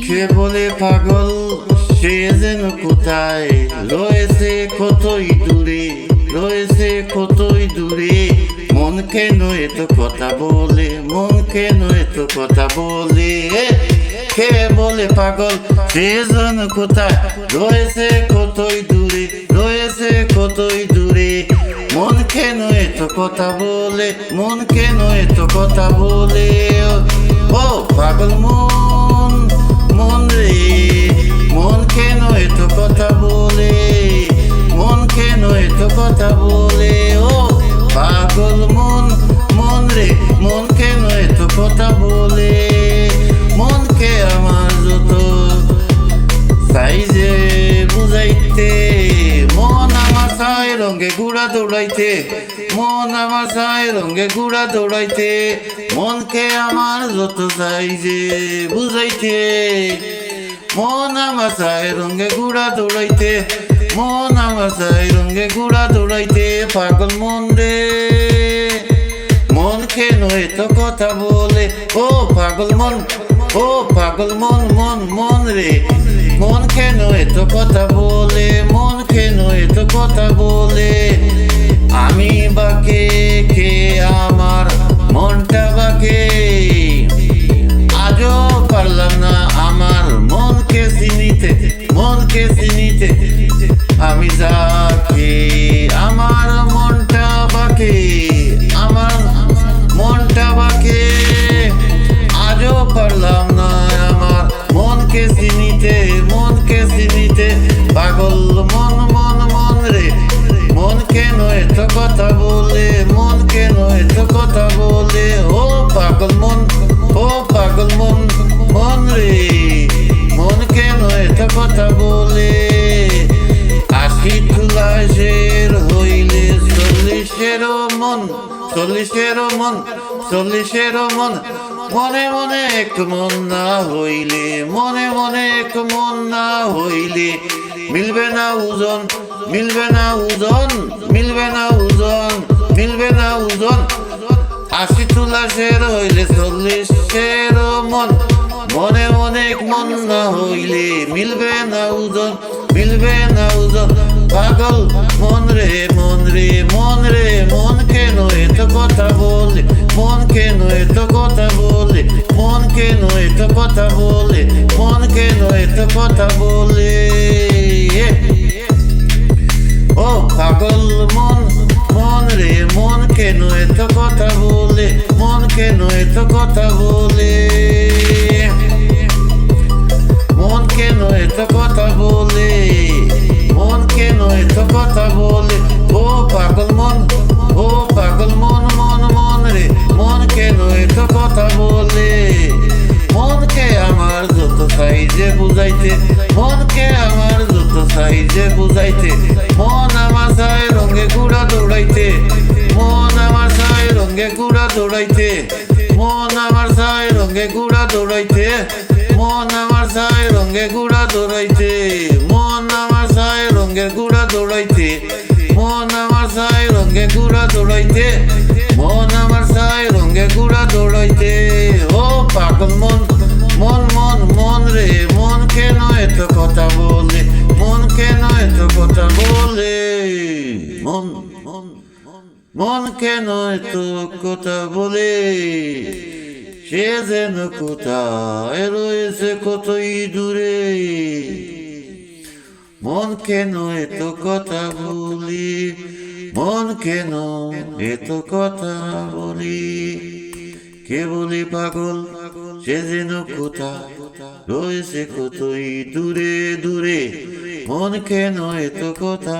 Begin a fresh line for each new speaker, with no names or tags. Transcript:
কে বলে পাগল সে যেন কোথায় রয়েছে কতই দূরে, রয়েছে কতই দূরে। মন কেন এত কথা বলে, মন কেন এত কথা বলে। কে বলে পাগল সে যেন কোথায় রয়েছে কতই দূরে, রয়েছে কতই দূরে। মন কেন এত কথা বলে, মন কেন এত কথা বলে। ও পাগল মন, মন রে মন কেন এত কথা বলে, মন কেন এত কথা বলে। ও পাগল মন, মন রে মন কেন এত কথা বলে। মনকে আমার যত সাইজে বুঝাইতে, মন আমার ছাই রঙে ঘুরা দৌড়াইতে, মন আমার ছাই রঙে ঘুরা দৌড়াইতে। মনকে আমার যত সাইজে বুঝাইতে, মন আমার ছাই রঙে ঘুরা দৌড়াইতে, মন আমার ছাই রঙে ঘুরা দৌড়াইতে। পাগল মন রে মন কেন এত কথা বলে। ও পাগল মন, ও পাগল মন, মন মন রে মন কেন এত কথা বলে, মন কেন এত কথা বলে। আমি বাকে কে আমার মনটা বাকে, আজও পারলাম না আমার মনকে চিনিতে, মনকে চিনিতে। আমি যাকে আমার মনটা বাকে, আমার মনটা বাকে, আজও পারলাম না আমার মনকে চিনিতে, মনকে চিনিতে। পাগল মন, মন মন রে মন কেন এত কথা বলে, মন কেন এত কথা বলে। ও পাগল মন, ও পাগল মন, মন রে মন কেন এত কথা বলে। ৮০ তুলাশের হইলে ৪০-এরও মন, ৪০-এরও মন, ৪০-এরও মন। মনে মনে এক মন না হইলে, মনে মনে এক মন না হইলে মিলবে না ওজন, মিলবে না ওজন, মিলবে না ওজন, মিলবে না ওজন। ৮০ তুলাশের হইলে ৪০-এরও মন, মনে মনে এক মন না হইলে মিলবে না ওজন, মিলবে না ওজন। পাগল মন রে মন রে মন রে মন কেন এত কথা বলে, মন কেন এত কথা বলে, মন কেন এত কথা বলে, মন কেন এত কথা বলে। ও পাগল মন, মন রে মন কেন এত কথা বলে, মন কেন এত কথা বলে। মন কেন এত কথা বলে, মন কেন এত কথা বলে। ও পাগল মন, ও পাগল মন, মন মন রে মন কেন এত কথা বলে। মনকে আমার যত সাইজে বুঝাইতে, মনকে আমার যত সাইজে বুঝাইতে। মন আমার ছাই রঙে ঘুরা দৌড়াইতে, মন আমার ছাই রঙে ঘুরা দৌড়াইতে, মন আমার ছাই রঙে ঘুরা দৌড়াইতে, মন আমার ছাই রঙে ঘুরা দৌড়াইতে, মন আমার ছাই রঙে ঘুরা দৌড়াইতে, মন আমার ছাই রঙে ঘুরা দৌড়াইতে, মন আমার ছাই রঙে ঘুরা দৌড়াইতে। ও পাগল মন, মন মন মন রে মন কেন এত কথা বলে, মন কেন এত কথা বলে। মন মন মন কেন এত কথা বলে। সে যেন কোথায় রয়েছে কতই দূরে। মন কেন এত কথা বলি, মন কেন এত কথা বলি। কে বলে পাগল সে যেন কোথায় রয়েছে কতই দূরে দূরে। মন কেন এত কথা